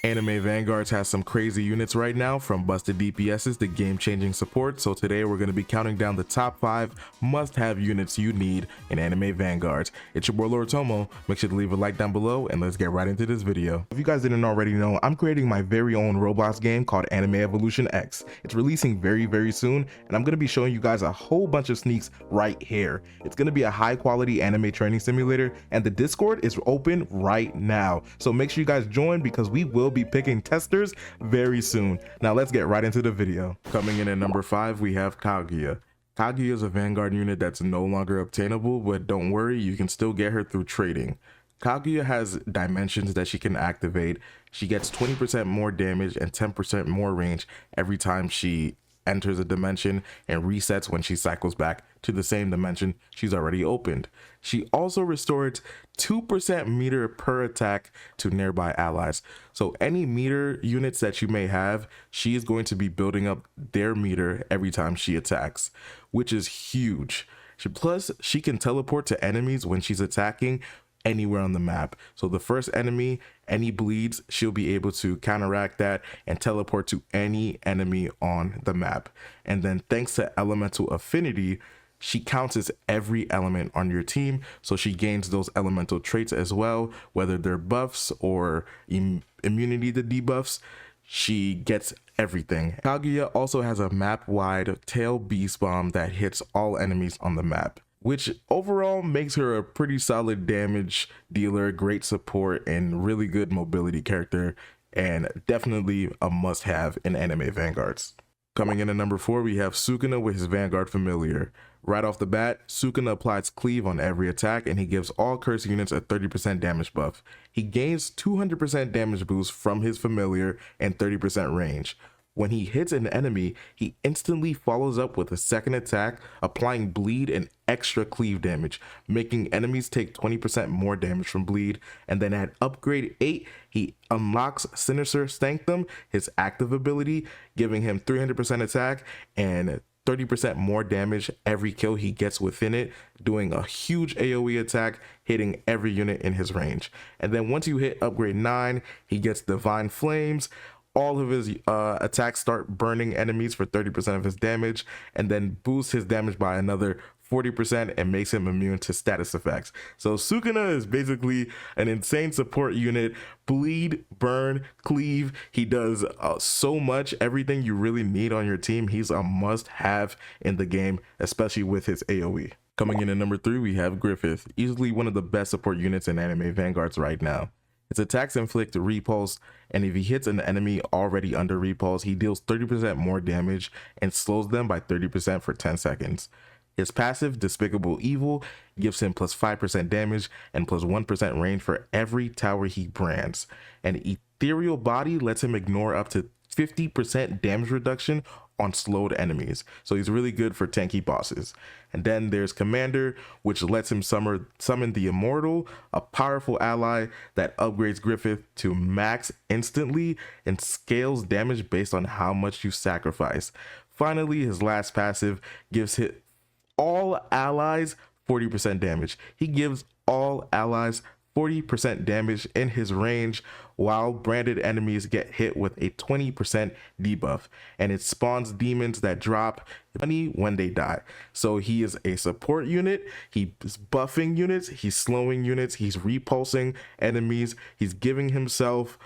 Anime Vanguards has some crazy units right now, from busted DPSs to game-changing support, so today we're going to be counting down the top 5 must-have units you need in Anime Vanguards. It's your boy LorTomo. Make sure to leave a like down below and let's get right into this video. If you guys didn't already know, I'm creating my very own Roblox game called Anime Evolution X. It's releasing very soon, and I'm going to be showing you guys a whole bunch of sneaks right here. It's going to be a high-quality anime training simulator, and the Discord is open right now, so make sure you guys join because we will be picking testers very soon. Now let's get right into the video. Coming in at number 5, we have Kaguya. Kaguya is a Vanguard unit that's no longer obtainable, but don't worry, you can still get her through trading. Kaguya has dimensions that she can activate. She gets 20% more damage and 10% more range every time she enters a dimension, and resets when she cycles back to the same dimension she's already opened. She also restores 2% meter per attack to nearby allies. So any meter units that you may have, she is going to be building up their meter every time she attacks, which is huge. Plus, she can teleport to enemies when she's attacking anywhere on the map. So the first enemy, any bleeds, she'll be able to counteract that and teleport to any enemy on the map. And then thanks to elemental affinity, she counts as every element on your team, so she gains those elemental traits as well, whether they're buffs or immunity to debuffs. She gets everything. Kaguya also has a map-wide tail beast bomb that hits all enemies on the map, which overall makes her a pretty solid damage dealer, great support, and really good mobility character, and definitely a must-have in Anime Vanguards. Coming in at number 4, we have Sukuna with his Vanguard familiar. Right off the bat, Sukuna applies cleave on every attack, and he gives all curse units a 30% damage buff. He gains 200% damage boost from his familiar and 30% range. When he hits an enemy, he instantly follows up with a second attack, applying bleed and extra cleave damage, making enemies take 20% more damage from bleed. And then at upgrade 8, he unlocks Sinister Sanctum, his active ability, giving him 300% attack and 30% more damage every kill he gets within it, doing a huge AoE attack, hitting every unit in his range. And then once you hit upgrade 9, he gets Divine Flames. All of his attacks start burning enemies for 30% of his damage, and then boosts his damage by another 40% and makes him immune to status effects. So Sukuna is basically an insane support unit. Bleed, burn, cleave. He does so much, everything you really need on your team. He's a must-have in the game, especially with his AoE. Coming in at number 3, we have Griffith, easily one of the best support units in Anime Vanguards right now. Its attacks inflict repulse, and if he hits an enemy already under repulse, he deals 30% more damage and slows them by 30% for 10 seconds. His passive, Despicable Evil, gives him plus 5% damage and plus 1% range for every tower he brands. And Ethereal Body lets him ignore up to 50% damage reduction on slowed enemies, so he's really good for tanky bosses. And then there's Commander, which lets him summon the Immortal, a powerful ally that upgrades Griffith to max instantly and scales damage based on how much you sacrifice. Finally, his last passive gives all allies 40% damage. He gives all allies 40% damage in his range, while branded enemies get hit with a 20% debuff, and it spawns demons that drop money when they die. So he is a support unit. He's buffing units, he's slowing units, he's repulsing enemies, he's giving himself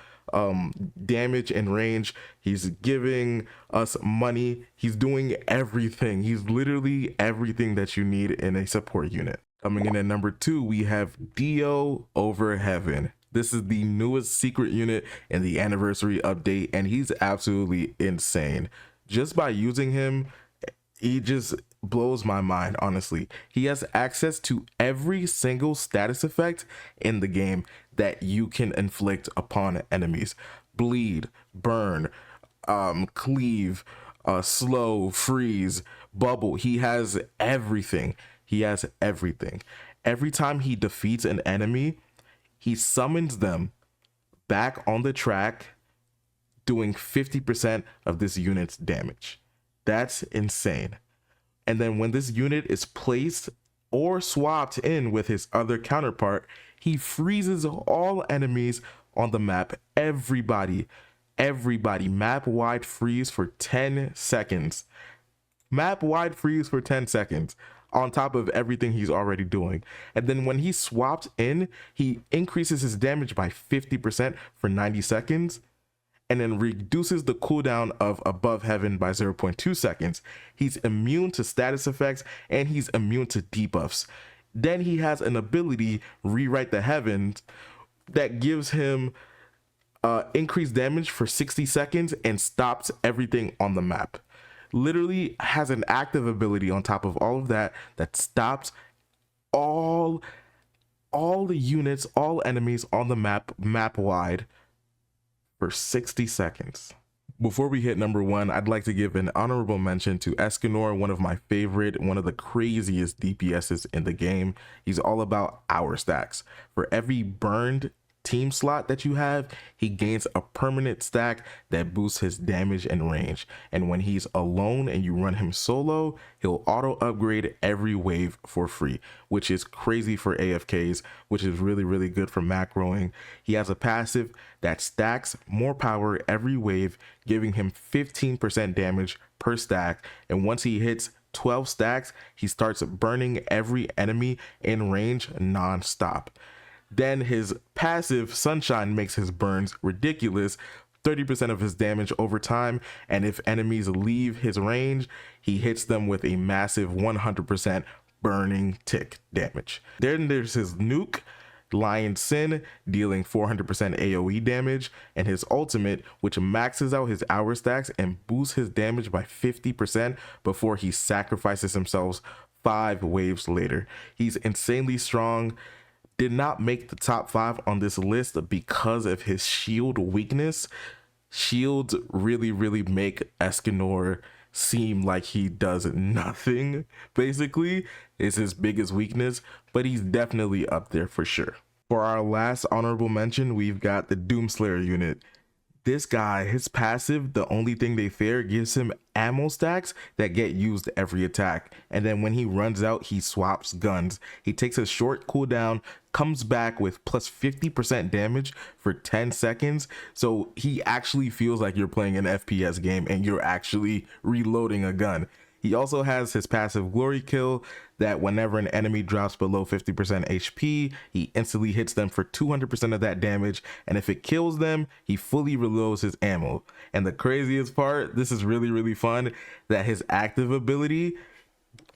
damage and range, he's giving us money, he's doing everything. He's literally everything that you need in a support unit. Coming in at number 2, we have Dio over Heaven. This is the newest secret unit in the anniversary update, and he's absolutely insane. Just by using him, he just blows my mind, honestly. He has access to every single status effect in the game that you can inflict upon enemies. Bleed, burn, cleave, slow, freeze, bubble. He has everything. He has everything. Every time he defeats an enemy, he summons them back on the track, doing 50% of this unit's damage. That's insane. And then when this unit is placed or swapped in with his other counterpart, he freezes all enemies on the map. Everybody, map wide freeze for 10 seconds. Map wide freeze for 10 seconds on top of everything he's already doing. And then when he swaps in, he increases his damage by 50% for 90 seconds and then reduces the cooldown of Above Heaven by 0.2 seconds. He's immune to status effects and he's immune to debuffs. Then he has an ability, Rewrite the Heavens, that gives him increased damage for 60 seconds and stops everything on the map. Literally has an active ability on top of all of that that stops all the units, all enemies on the map wide for 60 seconds. Before we hit number 1, I'd like to give an honorable mention to Escanor, one of my favorite, one of the craziest DPSs in the game. He's all about hour stacks. For every burned team slot that you have, he gains a permanent stack that boosts his damage and range. And when he's alone and you run him solo, he'll auto upgrade every wave for free, which is crazy for AFKs, which is really good for macroing. He has a passive that stacks more power every wave, giving him 15% damage per stack. And once he hits 12 stacks, he starts burning every enemy in range non-stop. Then his passive, Sunshine, makes his burns ridiculous, 30% of his damage over time, and if enemies leave his range, he hits them with a massive 100% burning tick damage. Then there's his nuke, Lion Sin, dealing 400% AoE damage, and his ultimate, which maxes out his hour stacks and boosts his damage by 50% before he sacrifices himself 5 waves later. He's insanely strong. Did not make the top 5 on this list because of his shield weakness. Shields really make Escanor seem like he does nothing, basically. Is his biggest weakness, but he's definitely up there for sure. For our last honorable mention, we've got the Doomslayer unit. This guy, his passive, the only thing they fear, gives him ammo stacks that get used every attack. And then when he runs out, he swaps guns. He takes a short cooldown, comes back with plus 50% damage for 10 seconds. So he actually feels like you're playing an FPS game and you're actually reloading a gun. He also has his passive Glory Kill that whenever an enemy drops below 50% HP, he instantly hits them for 200% of that damage, and if it kills them, he fully reloads his ammo. And the craziest part, this is really fun, that his active ability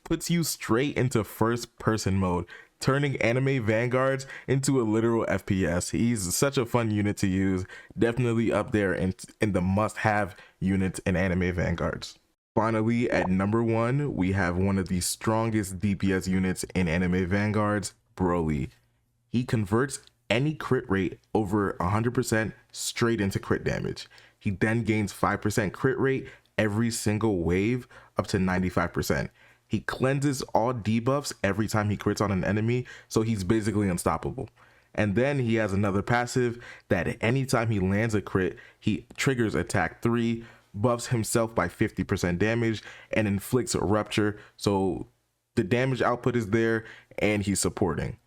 puts you straight into first person mode, turning Anime Vanguards into a literal FPS. He's such a fun unit to use, definitely up there in the must-have units in Anime Vanguards. Finally, at number 1, we have one of the strongest DPS units in Anime Vanguards, Broly. He converts any crit rate over 100% straight into crit damage. He then gains 5% crit rate every single wave up to 95%. He cleanses all debuffs every time he crits on an enemy, so he's basically unstoppable. And then he has another passive that anytime he lands a crit, he triggers attack 3, buffs himself by 50% damage, and inflicts a rupture, so the damage output is there and he's supporting.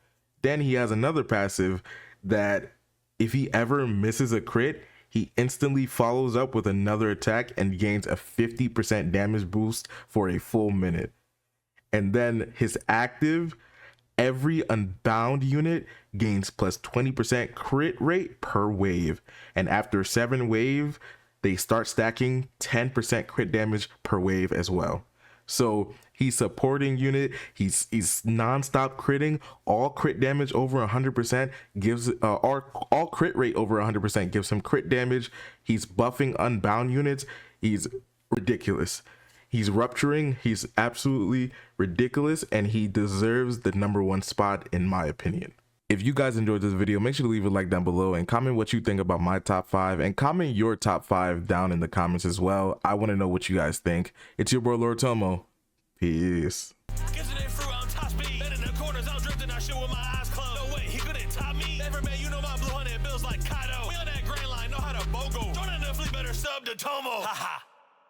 Then he has another passive that if he ever misses a crit, he instantly follows up with another attack and gains a 50% damage boost for a full minute. And then his active, every Unbound unit gains plus 20% crit rate per wave, and after 7 waves they start stacking 10% crit damage per wave as well. So he's supporting unit, he's non-stop critting, all crit damage over 100% gives all crit rate over 100% gives him crit damage. He's buffing Unbound units, he's ridiculous. He's rupturing, he's absolutely ridiculous, and he deserves the number 1 spot in my opinion. If you guys enjoyed this video, make sure to leave a like down below and comment what you think about my top 5, and comment your top 5 down in the comments as well. I want to know what you guys think. It's your boy LorTomo. Peace.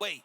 Wait.